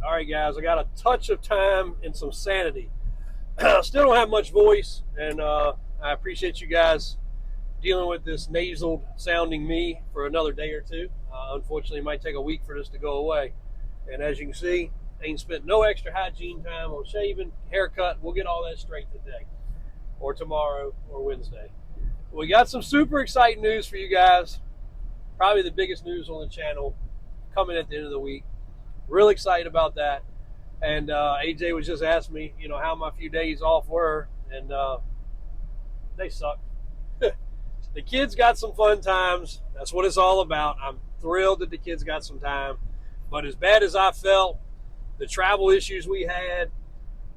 All right, guys, I got a touch of time and some sanity. Still don't have much voice, and I appreciate you guys dealing with this nasal sounding me for another day or two. Unfortunately, it might take a week for this to go away. And as you can see, ain't spent no extra hygiene time on shaving, haircut. We'll get all that straight today, or tomorrow, or Wednesday. We got some super exciting news for you guys. Probably the biggest news on the channel coming at the end of the week. Real excited about that. And AJ was just asking me, how my few days off were, and they suck. The kids got some fun times. That's what it's all about. I'm thrilled that the kids got some time. But as bad as I felt, the travel issues we had,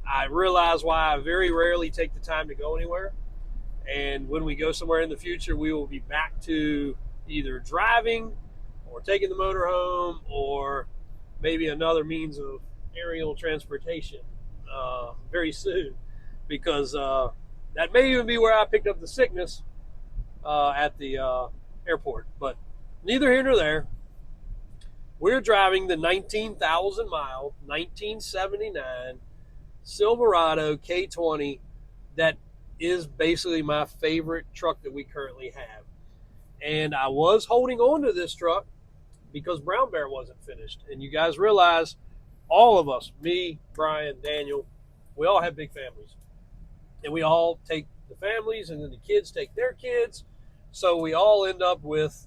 I realized why I very rarely take the time to go anywhere. And when we go somewhere in the future, we will be back to either driving or taking the motor home or maybe another means of aerial transportation very soon, because that may even be where I picked up the sickness at the airport. But neither here nor there. We're driving the 19,000 mile 1979 Silverado K20 that is basically my favorite truck that we currently have. And I was holding on to this truck because Brown Bear wasn't finished. And you guys realize, all of us, me, Brian, Daniel, we all have big families. And we all take the families, and then the kids take their kids. So we all end up with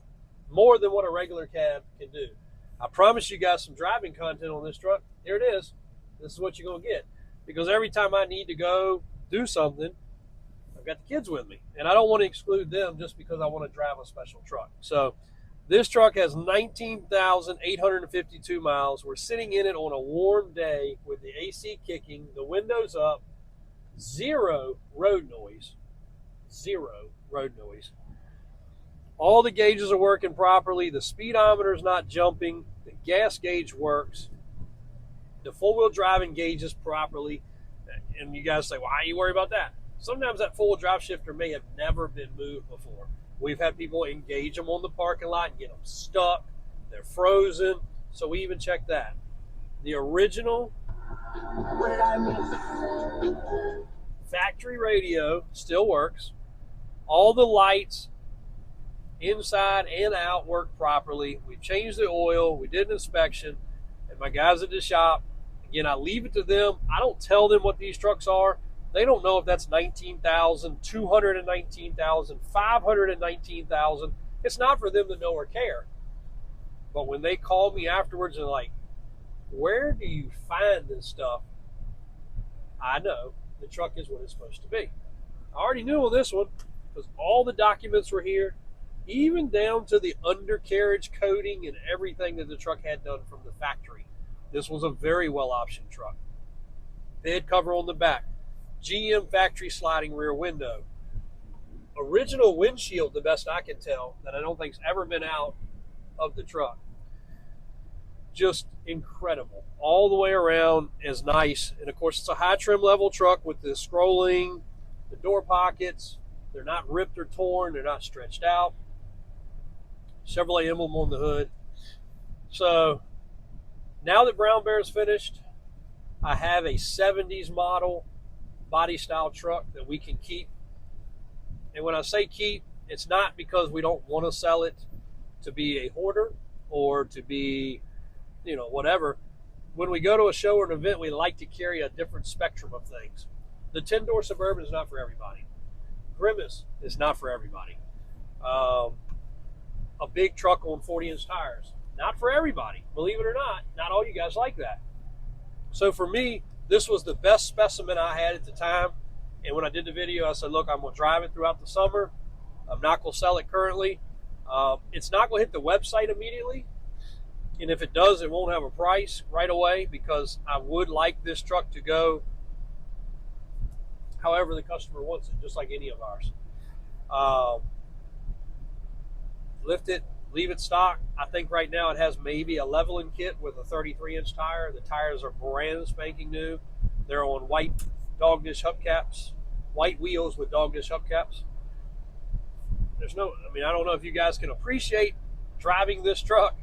more than what a regular cab can do. I promise you guys some driving content on this truck. Here it is. This is what you're going to get. Because every time I need to go do something, I've got the kids with me. And I don't want to exclude them just because I want to drive a special truck. So this truck has 19,852 miles. We're sitting in it on a warm day with the AC kicking, the windows up, zero road noise. Zero road noise. All the gauges are working properly. The speedometer is not jumping. The gas gauge works. The four-wheel drive engages properly. And you guys say, why are you worried about that? Sometimes that four-wheel drive shifter may have never been moved before. We've had people engage them on the parking lot and get them stuck. They're frozen. So we even check that. The original factory radio still works. All the lights inside and out work properly. We changed the oil. We did an inspection. And my guys at the shop, again, I leave it to them. I don't tell them what these trucks are. They don't know if that's 19,000, 219,000, 519,000. It's not for them to know or care. But when they call me afterwards and like, where do you find this stuff? I know the truck is what it's supposed to be. I already knew on this one because all the documents were here, even down to the undercarriage coating and everything that the truck had done from the factory. This was a very well optioned truck. Bed cover on the back. GM factory sliding rear window. Original windshield, the best I can tell, that I don't think's ever been out of the truck. Just incredible. All the way around is nice. And of course, it's a high trim level truck with the scrolling, the door pockets. They're not ripped or torn. They're not stretched out. Chevrolet emblem on the hood. So now that Brown Bear is finished, I have a 70s model body style truck that we can keep. And when I say keep, it's not because we don't want to sell it to be a hoarder or to be, whatever. When we go to a show or an event, we like to carry a different spectrum of things. The 10-door Suburban is not for everybody. Grimace is not for everybody. A big truck on 40-inch tires, not for everybody. Believe it or not all you guys like that. So for me, this was the best specimen I had at the time. And when I did the video, I said, look, I'm going to drive it throughout the summer. I'm not going to sell it currently. It's not going to hit the website immediately. And if it does, it won't have a price right away because I would like this truck to go however the customer wants it, just like any of ours. Lift it, leave it stock. I think right now it has maybe a leveling kit with a 33-inch tire. The tires are brand spanking new. They're on white dog dish hubcaps, white wheels with dog dish hubcaps. I don't know if you guys can appreciate driving this truck.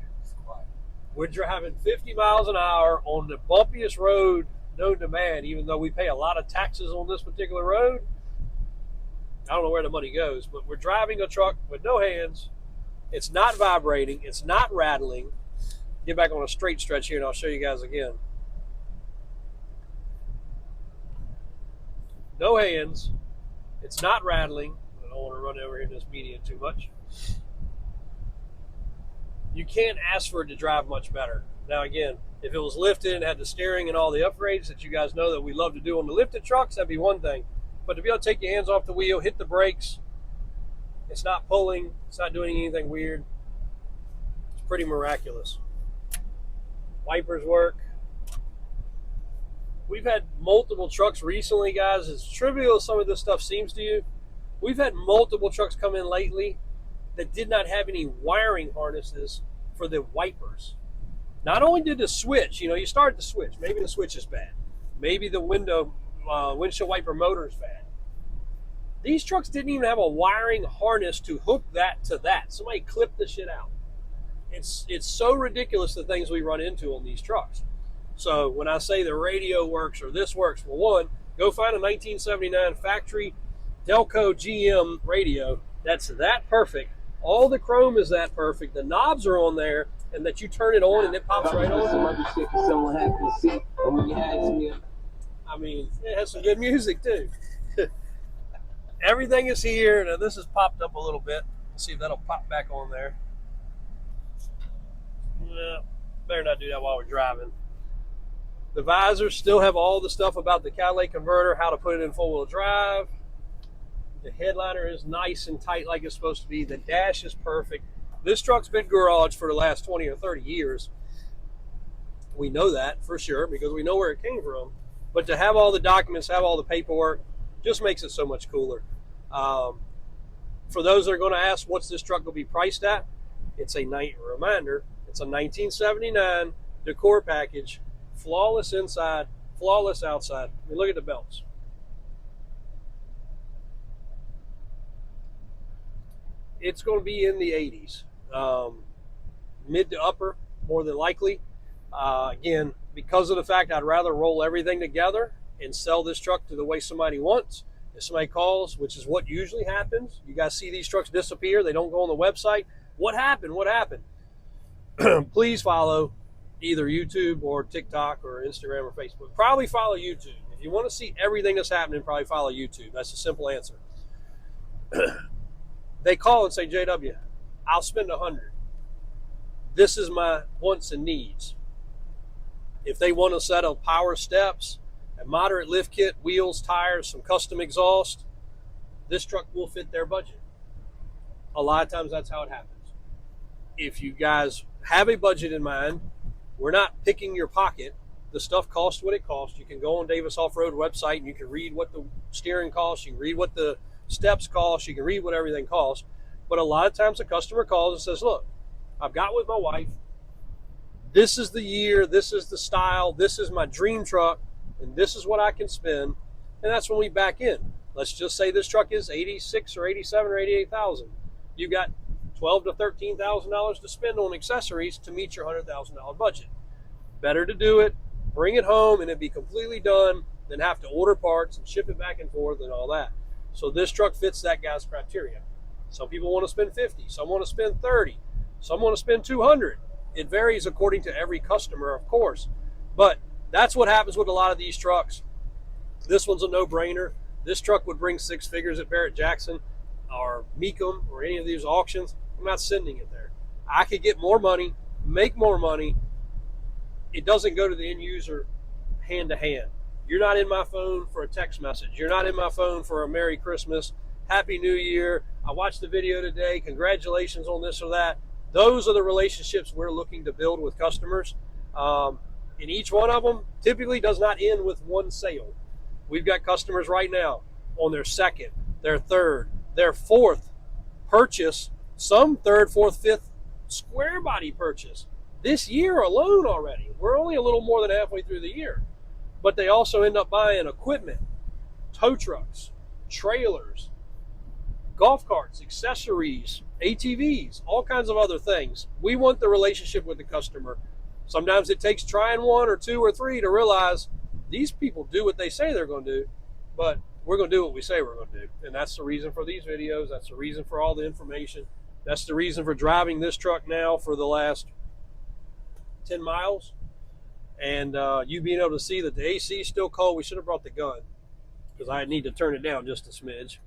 We're driving 50 miles an hour on the bumpiest road known to man, even though we pay a lot of taxes on this particular road. I don't know where the money goes, but we're driving a truck with no hands. It's not vibrating. It's not rattling. Get back on a straight stretch here and I'll show you guys again. No hands. It's not rattling. I don't want to run over here in this median too much. You can't ask for it to drive much better. Now again, if it was lifted and had the steering and all the upgrades that you guys know that we love to do on the lifted trucks, that'd be one thing. But to be able to take your hands off the wheel, hit the brakes, it's not pulling, it's not doing anything weird. It's pretty miraculous. Wipers work. We've had multiple trucks recently, guys. As trivial as some of this stuff seems to you, we've had multiple trucks come in lately that did not have any wiring harnesses for the wipers. Not only did the switch, you start the switch. Maybe the switch is bad. Maybe the windshield wiper motor is bad. These trucks didn't even have a wiring harness to hook that to that. Somebody clipped the shit out. It's so ridiculous the things we run into on these trucks. So when I say the radio works or this works, well, one, go find a 1979 factory Delco GM radio that's that perfect. All the chrome is that perfect. The knobs are on there, and that you turn it on and it pops right on. Some other shit for someone happy to see. And when you ask me, I mean, it has some good music too. Everything is here. Now this has popped up a little bit. Let's see if that'll pop back on there. No, better not do that while we're driving. The visors still have all the stuff about the catalytic converter, how to put it in four-wheel drive. The headliner is nice and tight like it's supposed to be. The dash is perfect. This truck's been garaged for the last 20 or 30 years. We know that for sure because we know where it came from. But to have all the documents, have all the paperwork, just makes it so much cooler. For those that are going to ask, what's this truck going to be priced at? It's a reminder. It's a 1979 decor package. Flawless inside, flawless outside. I mean, look at the belts. It's going to be in the 80s. Mid to upper, more than likely. Again, because of the fact I'd rather roll everything together and sell this truck to the way somebody wants. If somebody calls, which is what usually happens, you guys see these trucks disappear. They don't go on the website. What happened? What happened? Please follow either YouTube or TikTok or Instagram or Facebook. Probably follow YouTube. If you want to see everything that's happening, probably follow YouTube. That's a simple answer. They call and say, JW, I'll spend $100. This is my wants and needs. If they want a set of power steps, a moderate lift kit, wheels, tires, some custom exhaust, this truck will fit their budget. A lot of times that's how it happens. If you guys have a budget in mind, we're not picking your pocket. The stuff costs what it costs. You can go on Davis Off-Road website and you can read what the steering costs. You can read what the steps cost. You can read what everything costs. But a lot of times the customer calls and says, look, I've got with my wife. This is the year. This is the style. This is my dream truck. And this is what I can spend. And that's when we back in. Let's just say this truck is 86 or 87 or 88,000. You've got $12,000 to $13,000 to spend on accessories to meet your $100,000 budget. Better to do it, bring it home, and it'd be completely done than have to order parts and ship it back and forth and all that. So this truck fits that guy's criteria. Some people want to spend 50, some want to spend 30, some want to spend 200. It varies according to every customer, of course. But that's what happens with a lot of these trucks. This one's a no-brainer. This truck would bring six figures at Barrett Jackson or Mecum or any of these auctions. I'm not sending it there. I could get more money, make more money. It doesn't go to the end user hand to hand. You're not in my phone for a text message. You're not in my phone for a Merry Christmas, Happy New Year. I watched the video today. Congratulations on this or that. Those are the relationships we're looking to build with customers. And each one of them typically does not end with one sale. We've got customers right now on their second, their third, their fourth purchase, some third, fourth, fifth square body purchase this year alone already. We're only a little more than halfway through the year. But they also end up buying equipment, tow trucks, trailers, golf carts, accessories, ATVs, all kinds of other things. We want the relationship with the customer Sometimes it takes trying one or two or three to realize these people do what they say they're going to do, but we're going to do what we say we're going to do. And that's the reason for these videos. That's the reason for all the information. That's the reason for driving this truck now for the last 10 miles. And you being able to see that the AC is still cold. We should have brought the gun because I need to turn it down just a smidge.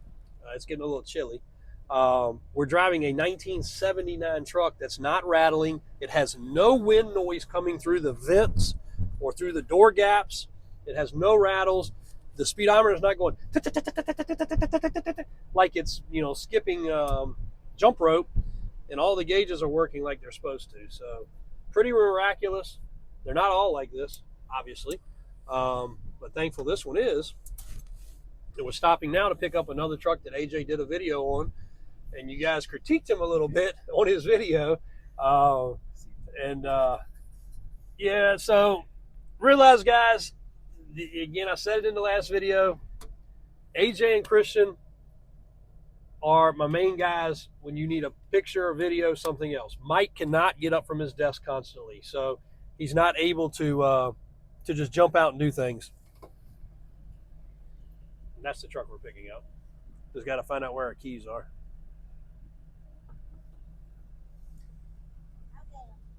It's getting a little chilly. We're driving a 1979 truck that's not rattling. It has no wind noise coming through the vents or through the door gaps. It has no rattles. The speedometer is not going like it's, you know, skipping jump rope, and all the gauges are working like they're supposed to. So pretty miraculous. They're not all like this, obviously, but thankful this one is. And we're stopping now to pick up another truck that AJ did a video on, and you guys critiqued him a little bit on his video. Yeah, so realize, guys, again, I said it in the last video, AJ and Christian are my main guys when you need a picture, a video, something else. Mike cannot get up from his desk constantly, so he's not able to just jump out and do things. And that's the truck we're picking up. Just got to find out where our keys are.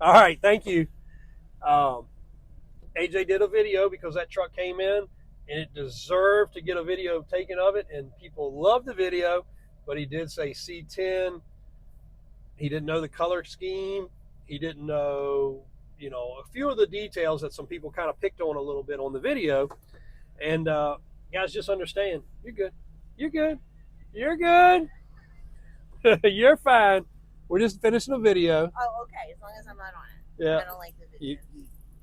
All right, thank you. AJ did a video because that truck came in and it deserved to get a video taken of it, and people loved the video, but he did say C10. He didn't know the color scheme. He didn't know, you know, a few of the details that some people kind of picked on a little bit on the video. And guys, just understand, you're good. You're good. You're good. You're fine. We're just finishing a video. Oh, okay. As long as I'm not on it. Yeah. I don't like the video.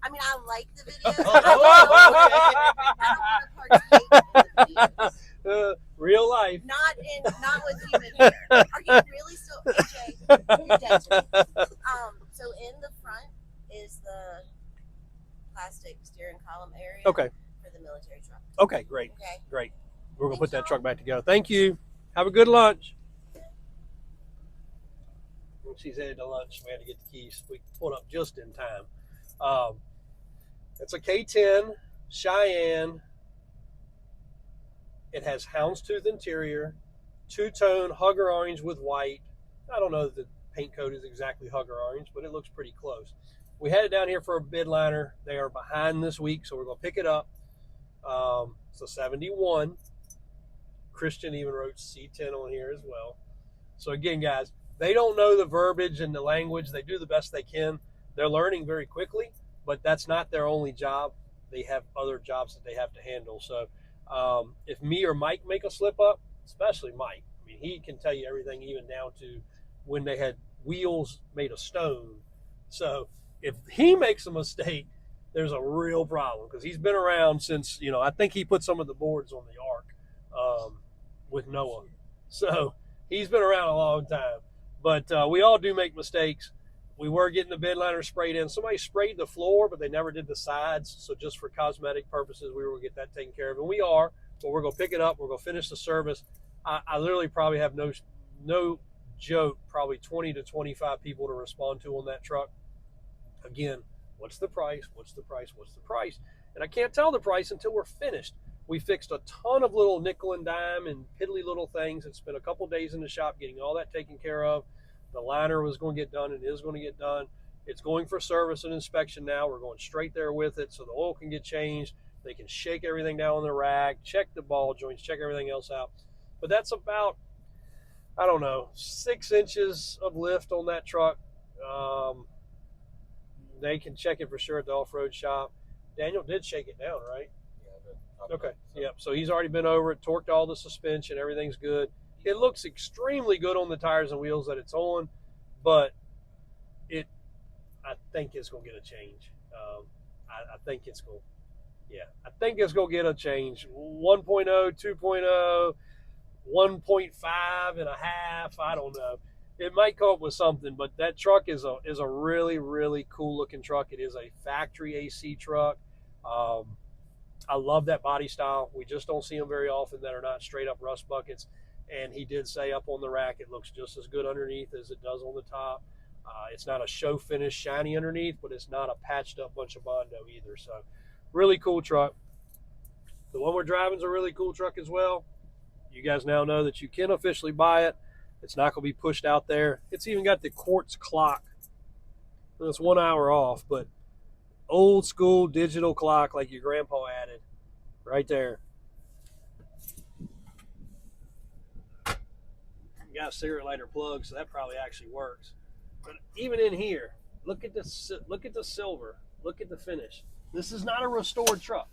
I mean, I like the videos. I don't want to partake in the videos. Real life. Not with human hair. Are you really still, AJ? You're dead to me. So in the front is the plastic steering column area. Okay. For the military truck. Okay, great. Okay. Great. We're going to put that truck back together. Thank you. Have a good lunch. When she's headed to lunch, we had to get the keys. We pulled up just in time. It's a K10 Cheyenne. It has houndstooth interior, two-tone hugger orange with white. I don't know if the paint coat is exactly hugger orange, but it looks pretty close. We headed down here for a bid liner. They are behind this week, so we're going to pick it up. It's a 71. Christian even wrote C10 on here as well. So again, guys, they don't know the verbiage and the language. They do the best they can. They're learning very quickly, but that's not their only job. They have other jobs that they have to handle. So if me or Mike make a slip up, especially Mike, I mean, he can tell you everything, even down to when they had wheels made of stone. So if he makes a mistake, there's a real problem, because he's been around since, you know, I think he put some of the boards on the Ark with Noah. So he's been around a long time. But we all do make mistakes. We were getting the bed liner sprayed in. Somebody sprayed the floor, but they never did the sides. So just for cosmetic purposes, we were going to get that taken care of. And we are, but we're going to pick it up. We're going to finish the service. I literally probably have no joke, probably 20 to 25 people to respond to on that truck. Again, what's the price? What's the price? What's the price? And I can't tell the price until we're finished. We fixed a ton of little nickel and dime and piddly little things and spent a couple days in the shop getting all that taken care of. The liner was going to get done and is going to get done. It's going for service and inspection now. We're going straight there with it so the oil can get changed. They can shake everything down on the rack, check the ball joints, check everything else out. But that's about, I don't know, 6 inches of lift on that truck. They can check it for sure at the off-road shop. Daniel did shake it down, right? Yeah. Okay. Yep. So he's already been over it, torqued all the suspension. Everything's good. It looks extremely good on the tires and wheels that it's on, but I think it's going to get a change. I think it's going to get a change. 1.0, 2.0, 1.5 and a half. I don't know. It might come up with something, but that truck is a really, really cool looking truck. It is a factory AC truck. I love that body style. We just don't see them very often that are not straight up rust buckets. And he did say up on the rack, it looks just as good underneath as it does on the top. It's not a show finish shiny underneath, but it's not a patched up bunch of Bondo either. So really cool truck. The one we're driving is a really cool truck as well. You guys now know that you can officially buy it. It's not going to be pushed out there. It's even got the quartz clock. It's 1 hour off, but old school digital clock like your grandpa added right there. You got a cigarette lighter plug, so that probably actually works. But even in here, look at the silver. Look at the finish. This is not a restored truck.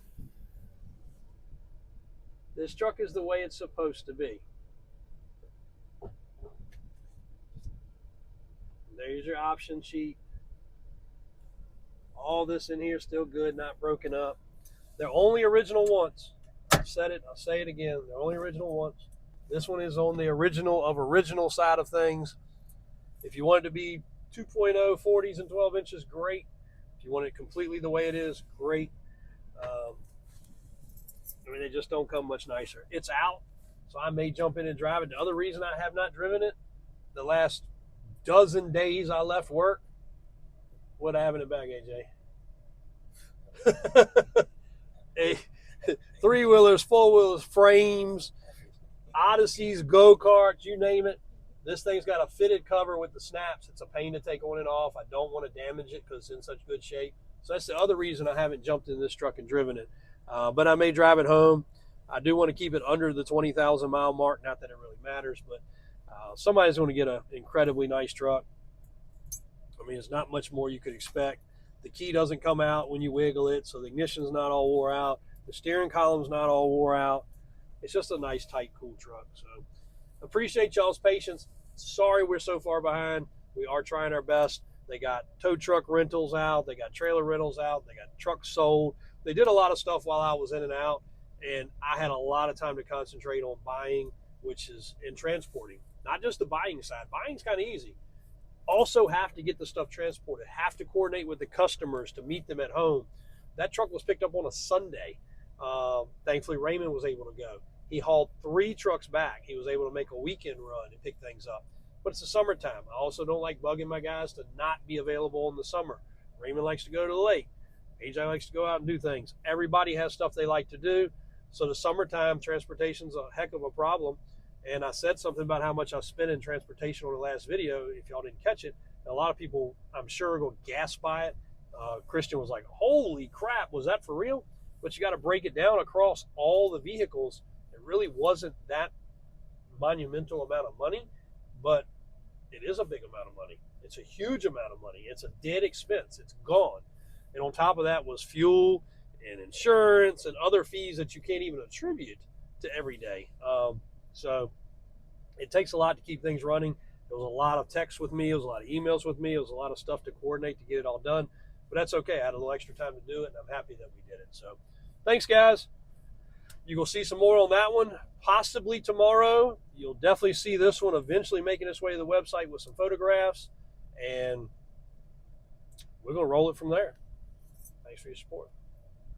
This truck is the way it's supposed to be. There's your option sheet. All this in here still good, not broken up. They're only original once. I've said it, I'll say it again. They're only original once. This one is on the original side of things. If you want it to be 2.0, 40s and 12 inches, great. If you want it completely the way it is, great. I mean, they just don't come much nicer. It's out, so I may jump in and drive it. The other reason I have not driven it, the last dozen days I left work, what I have in the bag, AJ? Three-wheelers, four-wheelers, frames, Odysseys, go-karts, you name it. This thing's got a fitted cover with the snaps. It's a pain to take on and off. I don't want to damage it because it's in such good shape. So that's the other reason I haven't jumped in this truck and driven it. But I may drive it home. I do want to keep it under the 20,000 mile mark. Not that it really matters, but somebody's going to get an incredibly nice truck. I mean, it's not much more you could expect. The key doesn't come out when you wiggle it, so the ignition's not all wore out. The steering column's not all wore out. It's just a nice, tight, cool truck. So appreciate y'all's patience. Sorry we're so far behind. We are trying our best. They got tow truck rentals out. They got trailer rentals out. They got trucks sold. They did a lot of stuff while I was in and out, and I had a lot of time to concentrate on buying, which is in transporting. Not just the buying side. Buying's kind of easy. Also have to get the stuff transported. Have to coordinate with the customers to meet them at home. That truck was picked up on a Sunday. Thankfully, Raymond was able to go. He hauled 3 trucks back. He was able to make a weekend run and pick things up. But it's the summertime. I also don't like bugging my guys to not be available in the summer. Raymond likes to go to the lake. AJ likes to go out and do things. Everybody has stuff they like to do. So the summertime, transportation's a heck of a problem. And I said something about how much I spent in transportation on the last video, if y'all didn't catch it. And a lot of people, I'm sure, are going to gasp by it. Christian was like, holy crap, was that for real? But you got to break it down across all the vehicles. It really wasn't that monumental amount of money, but it is a big amount of money. It's a huge amount of money. It's a dead expense. It's gone. And on top of that was fuel and insurance and other fees that you can't even attribute to every day. So it takes a lot to keep things running. There was a lot of texts with me. There was a lot of emails with me. There was a lot of stuff to coordinate to get it all done. But that's okay. I had a little extra time to do it, and I'm happy that we did it. So thanks, guys. You're going to see some more on that one, possibly tomorrow. You'll definitely see this one eventually making its way to the website with some photographs, and we're going to roll it from there. Thanks for your support.